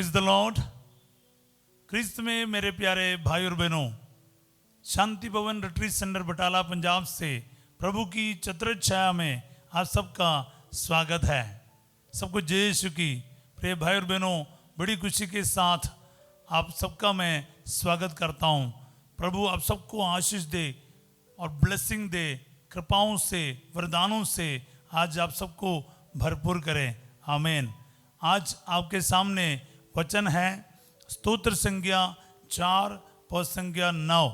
Praise the Lord. क्रिस्त में मेरे प्यारे भाई और बहनों, शांति भवन रिट्रीट सेंटर बटाला पंजाब से प्रभु की चतुर छाया में आप सबका स्वागत है। सबको जय यीशु की। प्रिय भाई और बहनों, बड़ी खुशी के साथ आप सबका मैं स्वागत करता हूँ। प्रभु आप सबको आशीष दे और ब्लेसिंग दे, कृपाओं से वरदानों से आज आप सबको भरपूर करें। आमीन। आज आपके सामने वचन है स्तोत्र संज्ञा 4 पद संज्ञा 9।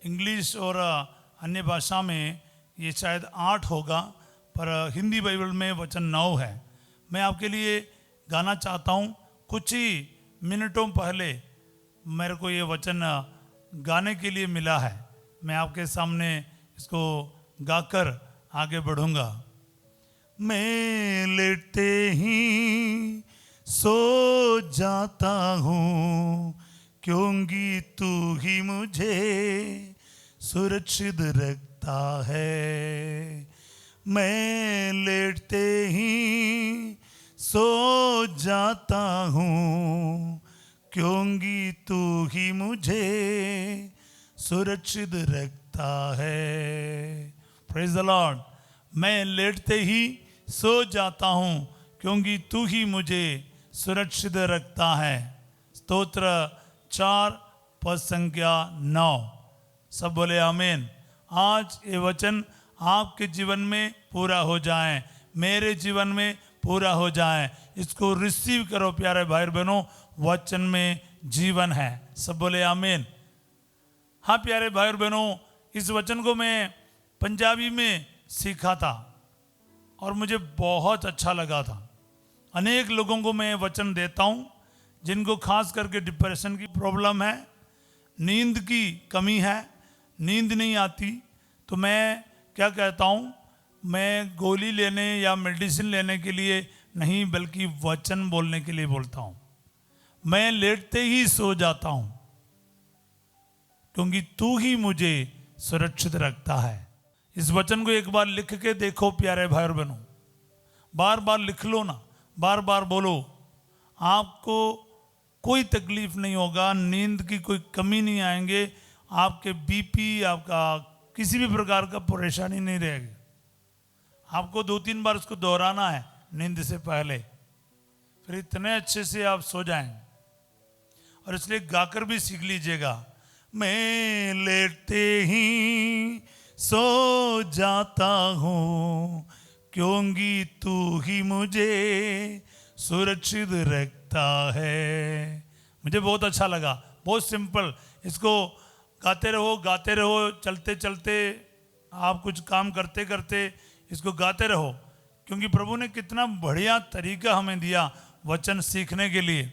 इंग्लिश और अन्य भाषा में ये शायद 8 होगा, पर हिंदी बाइबल में वचन 9 है। मैं आपके लिए गाना चाहता हूँ। कुछ ही मिनटों पहले मेरे को ये वचन गाने के लिए मिला है। मैं आपके सामने इसको गाकर आगे बढ़ूँगा। मैं लेटते ही सो जाता हूँ, क्योंकि तू ही मुझे सुरक्षित रखता है। मैं लेटते ही सो जाता हूँ, क्योंकि तू ही मुझे सुरक्षित रखता है। Praise the Lord. मैं लेटते ही सो जाता हूँ, क्योंकि तू ही मुझे सुरक्षित रखता है। स्तोत्र 4 पद संख्या 9। सब बोले आमीन। आज ये वचन आपके जीवन में पूरा हो जाए, मेरे जीवन में पूरा हो जाए। इसको रिसीव करो प्यारे भाई बहनों, वचन में जीवन है। सब बोले आमीन। हाँ प्यारे भाई बहनों, इस वचन को मैं पंजाबी में सीखा था और मुझे बहुत अच्छा लगा था। अनेक लोगों को मैं वचन देता हूँ जिनको खास करके डिप्रेशन की प्रॉब्लम है, नींद की कमी है, नींद नहीं आती। तो मैं क्या कहता हूँ, मैं गोली लेने या मेडिसिन लेने के लिए नहीं, बल्कि वचन बोलने के लिए बोलता हूँ। मैं लेटते ही सो जाता हूँ, क्योंकि तू ही मुझे सुरक्षित रखता है। इस वचन को एक बार लिख के देखो प्यारे भाई और बहनों, बार बार लिख लो ना, बार बार बोलो। आपको कोई तकलीफ नहीं होगा, नींद की कोई कमी नहीं आएंगे, आपके बीपी, आपका किसी भी प्रकार का परेशानी नहीं रहेगी। आपको 2-3 बार उसको दोहराना है नींद से पहले, फिर इतने अच्छे से आप सो जाएंगे। और इसलिए गाकर भी सीख लीजिएगा। मैं लेटते ही सो जाता हूँ, क्योंकि तू ही मुझे सुरक्षित रखता है। मुझे बहुत अच्छा लगा, बहुत सिंपल। इसको गाते रहो, चलते चलते, आप कुछ काम करते करते इसको गाते रहो, क्योंकि प्रभु ने कितना बढ़िया तरीका हमें दिया वचन सीखने के लिए।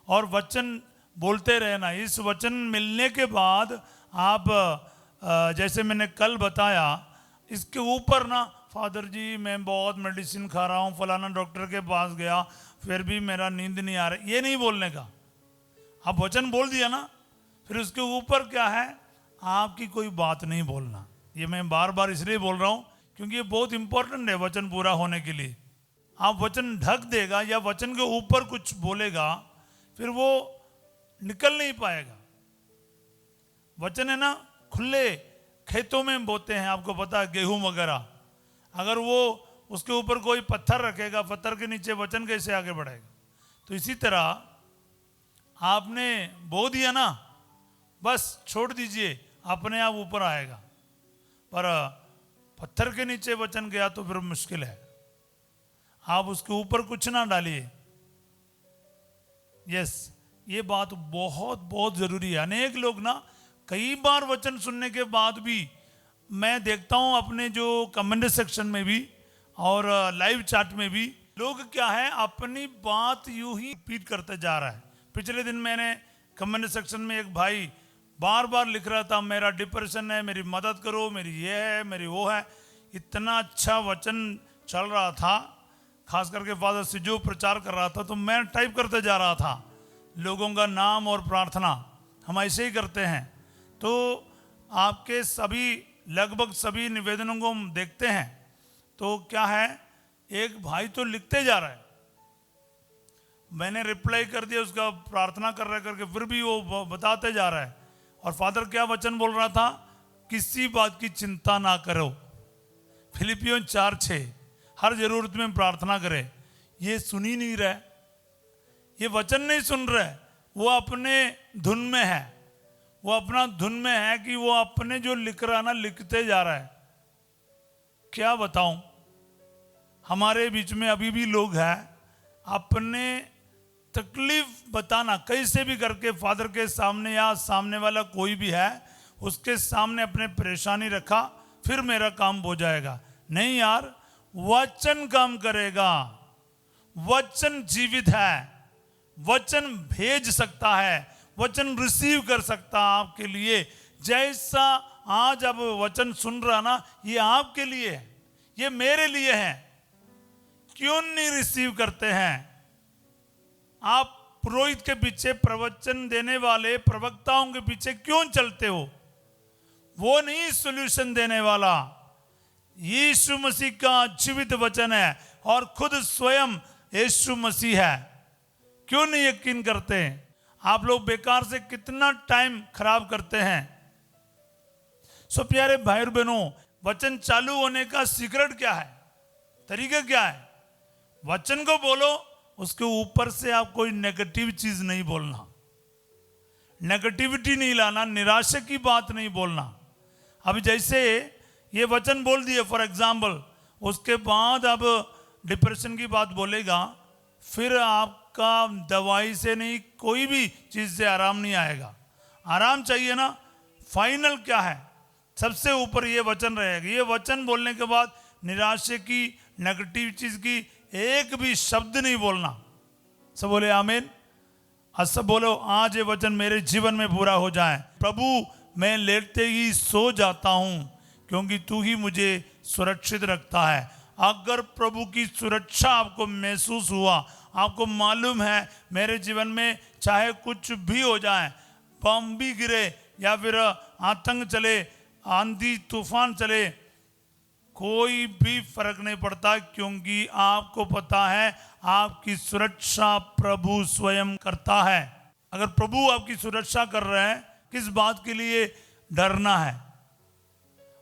और वचन बोलते रहना। इस वचन मिलने के बाद आप जैसे मैंने कल बताया, इसके ऊपर ना, फादर जी मैं बहुत मेडिसिन खा रहा हूँ, फलाना डॉक्टर के पास गया, फिर भी मेरा नींद नहीं आ रहा, ये नहीं बोलने का। आप वचन बोल दिया ना, फिर उसके ऊपर क्या है, आपकी कोई बात नहीं बोलना। ये मैं बार बार इसलिए बोल रहा हूँ क्योंकि ये बहुत इंपॉर्टेंट है वचन पूरा होने के लिए। आप वचन ढक देगा या वचन के ऊपर कुछ बोलेगा, फिर वो निकल नहीं पाएगा। वचन है ना, खुले खेतों में बोते हैं, आपको पता है, गेहूं वगैरह। अगर वो उसके ऊपर कोई पत्थर रखेगा, पत्थर के नीचे वचन कैसे आगे बढ़ेगा। तो इसी तरह आपने बो दिया ना, बस छोड़ दीजिए, अपने आप ऊपर आएगा। पर पत्थर के नीचे वचन गया तो फिर मुश्किल है। आप उसके ऊपर कुछ ना डालिए। यस, ये बात बहुत बहुत जरूरी है। अनेक लोग ना, कई बार वचन सुनने के बाद भी मैं देखता हूं अपने जो कमेंट सेक्शन में भी और लाइव चैट में भी, लोग क्या है, अपनी बात यूं ही रिपीट करते जा रहा है। पिछले दिन मैंने कमेंट सेक्शन में एक भाई बार बार लिख रहा था, मेरा डिप्रेशन है, मेरी मदद करो, मेरी ये है, मेरी वो है। इतना अच्छा वचन चल रहा था, खास करके फादर सिजो प्रचार कर रहा था, तो मैं टाइप करते जा रहा था लोगों का नाम और प्रार्थना। हम ऐसे ही करते हैं। तो आपके सभी, लगभग सभी निवेदनों को हम देखते हैं, तो क्या है, एक भाई तो लिखते जा रहा है, मैंने रिप्लाई कर दिया उसका, प्रार्थना कर रहा करके, फिर भी वो बताते जा रहा है। और फादर क्या वचन बोल रहा था? किसी बात की चिंता ना करो। फिलिपियों 4:6, हर जरूरत में प्रार्थना करे। ये सुन ही नहीं रहा है, ये वचन नहीं सुन रहा है, वो अपने धुन में है, वो अपना धुन में है कि वो अपने जो लिख रहा ना लिखते जा रहा है। क्या बताऊं, हमारे बीच में अभी भी लोग हैं अपने तकलीफ बताना कैसे भी करके फादर के सामने या सामने वाला कोई भी है उसके सामने अपने परेशानी रखा, फिर मेरा काम हो जाएगा। नहीं यार, वचन काम करेगा, वचन जीवित है, वचन भेज सकता है, वचन रिसीव कर सकता है आपके लिए। जैसा आज आप वचन सुन रहा ना, ये आपके लिए है, ये मेरे लिए है। क्यों नहीं रिसीव करते हैं? आप पुरोहित के पीछे, प्रवचन देने वाले प्रवक्ताओं के पीछे क्यों चलते हो? वो नहीं सॉल्यूशन देने वाला, यीशु मसीह का जीवित वचन है और खुद स्वयं यीशु मसीह है। क्यों नहीं यकीन करते? आप लोग बेकार से कितना टाइम खराब करते हैं। सो प्यारे भाई और बहनों, वचन चालू होने का सीक्रेट क्या है, तरीका क्या है? वचन को बोलो, उसके ऊपर से आप कोई नेगेटिव चीज नहीं बोलना, नेगेटिविटी नहीं लाना, निराशा की बात नहीं बोलना। अब जैसे ये वचन बोल दिए फॉर एग्जाम्पल, उसके बाद अब डिप्रेशन की बात बोलेगा, फिर आपका दवाई से नहीं, कोई भी चीज से आराम नहीं आएगा। आराम चाहिए ना, फाइनल क्या है? सबसे ऊपर ये वचन रहेगा। ये वचन बोलने के बाद निराशा की, नेगेटिव चीज की एक भी शब्द नहीं बोलना। सब बोले आमीन। आज सब बोलो, आज ये वचन मेरे जीवन में पूरा हो जाए। प्रभु, मैं लेटते ही सो जाता हूं क्योंकि तू ही मुझे सुरक्षित रखता है। अगर प्रभु की सुरक्षा आपको महसूस हुआ, आपको मालूम है मेरे जीवन में चाहे कुछ भी हो जाए, बम भी गिरे या फिर आतंक चले, आंधी तूफान चले, कोई भी फर्क नहीं पड़ता, क्योंकि आपको पता है आपकी सुरक्षा प्रभु स्वयं करता है। अगर प्रभु आपकी सुरक्षा कर रहे हैं, किस बात के लिए डरना है?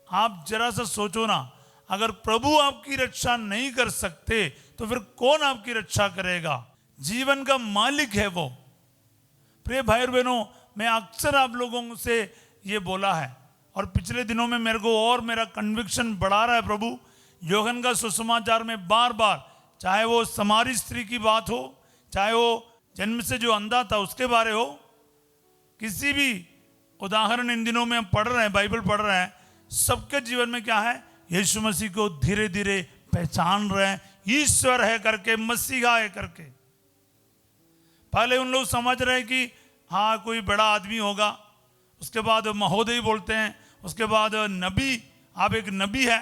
आप जरा सा सोचो ना, अगर प्रभु आपकी रक्षा नहीं कर सकते तो फिर कौन आपकी रक्षा करेगा? जीवन का मालिक है वो। प्रिय भाई और बहनों, मैं अक्सर आप लोगों से ये बोला है और पिछले दिनों में मेरे को और मेरा कन्विक्शन बढ़ा रहा है। प्रभु यूहन्ना का सुसमाचार में बार बार, चाहे वो समारी स्त्री की बात हो, चाहे वो जन्म से जो अंधा था उसके बारे हो, किसी भी उदाहरण इन दिनों में हम पढ़ रहे हैं, बाइबल पढ़ रहे हैं, सबके जीवन में क्या है? यीशु मसीह को धीरे धीरे पहचान रहे हैं, ईश्वर है करके, मसीहा है करके। पहले उन लोग समझ रहे हैं कि हाँ कोई बड़ा आदमी होगा, उसके बाद महोदय बोलते हैं, उसके बाद नबी, आप एक नबी है,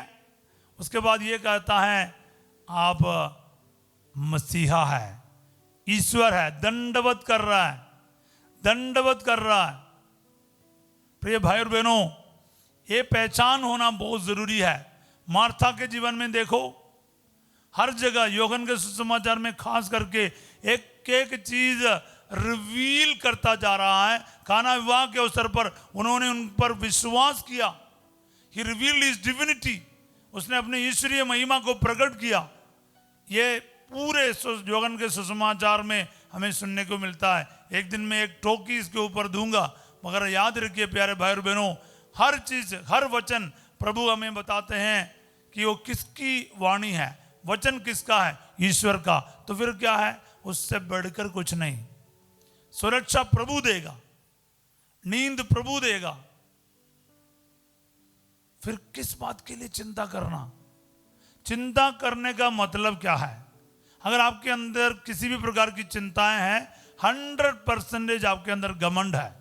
उसके बाद ये कहता है आप मसीहा है, ईश्वर है, दंडवत कर रहा है, दंडवत कर रहा है। प्रिय भाई और बहनों, ये पहचान होना बहुत जरूरी है। मार्था के जीवन में देखो, हर जगह यूहन्ना के सुसमाचार में खास करके एक एक चीज रिवील करता जा रहा है। काना विवाह के अवसर पर उन्होंने उन पर विश्वास किया। ही रिवील्ड हिज डिविनिटी, उसने अपने ईश्वरीय महिमा को प्रकट किया। ये पूरे यूहन्ना के सुसमाचार में हमें सुनने को मिलता है। एक दिन में एक टोकी इसके ऊपर दूंगा, मगर याद रखिए प्यारे भाई और बहनों, हर चीज, हर वचन प्रभु हमें बताते हैं कि वो किसकी वाणी है, वचन किसका है? ईश्वर का। तो फिर क्या है? उससे बढ़कर कुछ नहीं। सुरक्षा प्रभु देगा, नींद प्रभु देगा, फिर किस बात के लिए चिंता करना? चिंता करने का मतलब क्या है? अगर आपके अंदर किसी भी प्रकार की चिंताएं हैं, 100% आपके अंदर घमंड है।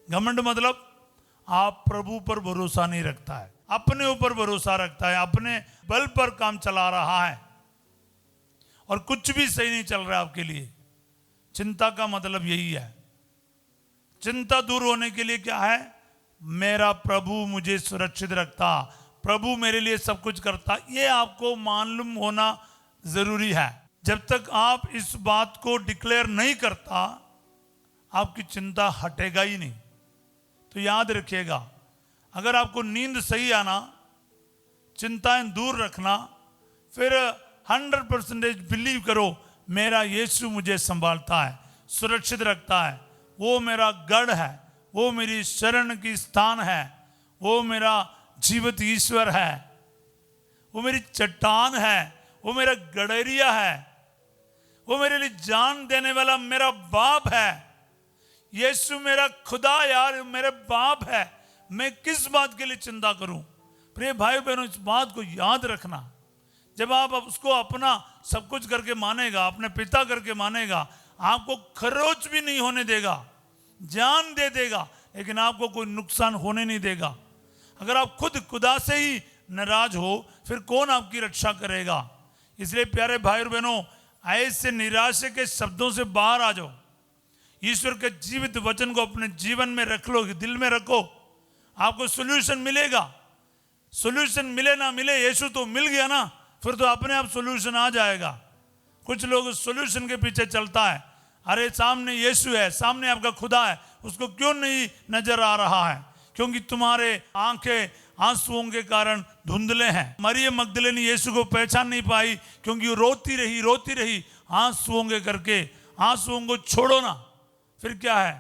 घमंड मतलब आप प्रभु पर भरोसा नहीं रखता है, अपने ऊपर भरोसा रखता है, अपने बल पर काम चला रहा है और कुछ भी सही नहीं चल रहा है आपके लिए। चिंता का मतलब यही है। चिंता दूर होने के लिए क्या है? मेरा प्रभु मुझे सुरक्षित रखता, प्रभु मेरे लिए सब कुछ करता, ये आपको मालूम होना जरूरी है। जब तक आप इस बात को डिक्लेयर नहीं करता, आपकी चिंता हटेगा ही नहीं। तो याद रखिएगा, अगर आपको नींद सही आना, चिंताएं दूर रखना, फिर 100% बिलीव करो, मेरा यीशु मुझे संभालता है, सुरक्षित रखता है, वो मेरा गढ़ है, वो मेरी शरण की स्थान है, वो मेरा जीवित ईश्वर है, वो मेरी चट्टान है, वो मेरा गड़ेरिया है, वो मेरे लिए जान देने वाला मेरा बाप है। यीशु मेरा खुदा यार मेरे बाप है, मैं किस बात के लिए चिंता करूं। प्रिय भाई बहनों, इस बात को याद रखना, जब आप उसको अपना सब कुछ करके मानेगा, अपने पिता करके मानेगा, आपको खरोच भी नहीं होने देगा, जान दे देगा, लेकिन आपको कोई नुकसान होने नहीं देगा। अगर आप खुद खुदा से ही नाराज हो, फिर कौन आपकी रक्षा करेगा। इसलिए प्यारे भाई और बहनों, ऐसे निराशा के शब्दों से बाहर आ जाओ, ईश्वर के जीवित वचन को अपने जीवन में रख लो, दिल में रखो, आपको सोल्यूशन मिलेगा। सोल्यूशन मिले ना मिले, यीशु तो मिल गया ना, फिर तो अपने आप सोल्यूशन आ जाएगा। कुछ लोग सोल्यूशन के पीछे चलता है, अरे सामने यीशु है, सामने आपका खुदा है, उसको क्यों नहीं नजर आ रहा है? क्योंकि तुम्हारे आंखें आंसुओं के कारण धुंधले हैं। मरियम मगदलेनी यीशु को पहचान नहीं पाई, क्योंकि वो रोती रही आंसुओं के करके। आंसुओं को छोड़ो ना, फिर क्या है,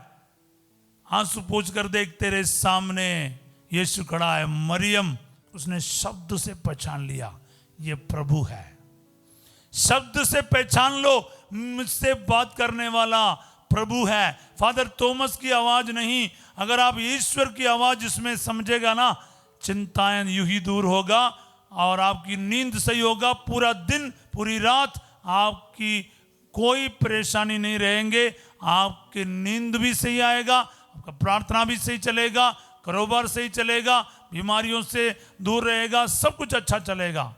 आंसू पोंछ कर देख, तेरे सामने यीशु खड़ा है। मरियम उसने शब्द से पहचान लिया, ये प्रभु है। शब्द से पहचान लो, मुझसे बात करने वाला प्रभु है। फादर थॉमस की आवाज नहीं, अगर आप ईश्वर की आवाज इसमें समझेगा ना, चिंताएं यूं ही दूर होगा और आपकी नींद सही होगा। पूरा दिन पूरी रात आपकी कोई परेशानी नहीं रहेंगे, आपकी नींद भी सही आएगा, आपका प्रार्थना भी सही चलेगा, कारोबार सही चलेगा, बीमारियों से दूर रहेगा, सब कुछ अच्छा चलेगा।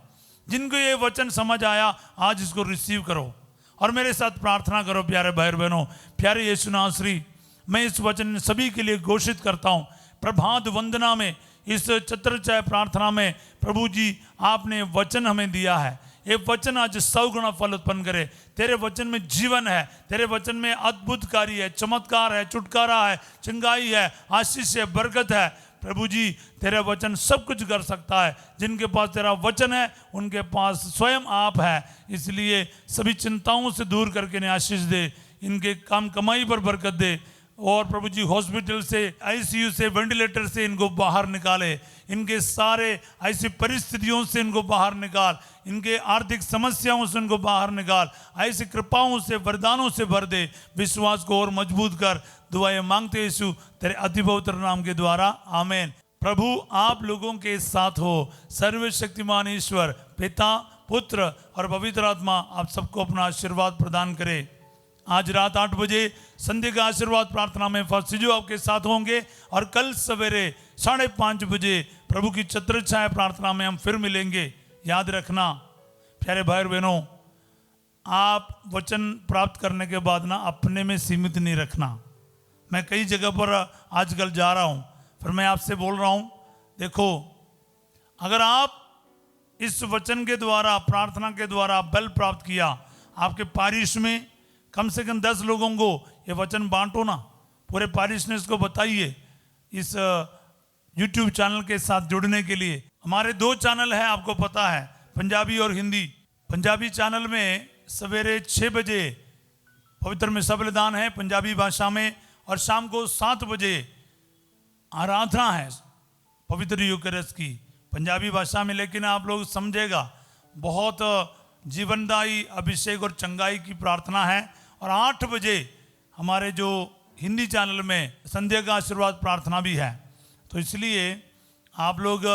जिनको ये वचन समझ आया, आज इसको रिसीव करो और मेरे साथ प्रार्थना करो। प्यारे भाई बहनों, प्यारे यीशु नासरी, मैं इस वचन सभी के लिए घोषित करता हूँ। प्रभात वंदना में, इस छत्रछाया प्रार्थना में प्रभु जी आपने वचन हमें दिया है। ये वचन आज 100 गुना फल उत्पन्न करे। तेरे वचन में जीवन है, तेरे वचन में अद्भुत कार्य है, चमत्कार है, छुटकारा है, चंगाई है, आशीष है, बरकत है। प्रभु जी तेरा वचन सब कुछ कर सकता है। जिनके पास तेरा वचन है उनके पास स्वयं आप है। इसलिए सभी चिंताओं से दूर करके इन्हें आशीष दे, इनके काम कमाई पर बरकत दे। और प्रभु जी हॉस्पिटल से, आईसीयू से, वेंटिलेटर से इनको बाहर निकाले, इनके सारे ऐसी परिस्थितियों से इनको बाहर निकाल, इनके आर्थिक समस्याओं से इनको बाहर निकाल, ऐसी कृपाओं से, वरदानों से भर दे। विश्वास को और मजबूत कर। दुआएं मांगते यीशु तेरे अति पवित्र नाम के द्वारा, आमीन। प्रभु आप लोगों के साथ हो। सर्वशक्तिमान ईश्वर पिता, पुत्र और पवित्र आत्मा आप सबको अपना आशीर्वाद प्रदान करे। आज रात 8 बजे संध्या का आशीर्वाद प्रार्थना में फर्सिजो आपके साथ होंगे और कल सवेरे 5:30 बजे प्रभु की छत्रछाया प्रार्थना में हम फिर मिलेंगे। याद रखना प्यारे भाई और बहनों, आप वचन प्राप्त करने के बाद ना अपने में सीमित नहीं रखना। मैं कई जगह पर आजकल जा रहा हूँ, फिर मैं आपसे बोल रहा हूँ, देखो अगर आप इस वचन के द्वारा, प्रार्थना के द्वारा बल प्राप्त किया, आपके पारिश में कम से कम 10 लोगों को ये वचन बांटो ना, पूरे पारिश ने इसको बताइए। इस YouTube चैनल के साथ जुड़ने के लिए हमारे 2 चैनल हैं, आपको पता है, पंजाबी और हिंदी। पंजाबी चैनल में सवेरे 6 बजे पवित्र मिसा बलिदान है पंजाबी भाषा में, और शाम को 7 बजे आराधना है पवित्र यूकरिस्ट की पंजाबी भाषा में। लेकिन आप लोग समझेगा, बहुत जीवनदायी अभिषेक और चंगाई की प्रार्थना है। और 8 बजे हमारे जो हिंदी चैनल में संध्या का आशीर्वाद प्रार्थना भी है। तो इसलिए आप लोग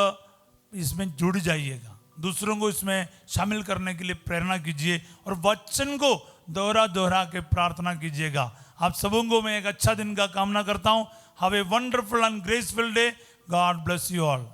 इसमें जुड़ जाइएगा, दूसरों को इसमें शामिल करने के लिए प्रेरणा कीजिए और वचन को दोहरा के प्रार्थना कीजिएगा। आप सबों को मैं एक अच्छा दिन का कामना करता हूँ। Have a wonderful and graceful day. God bless you all.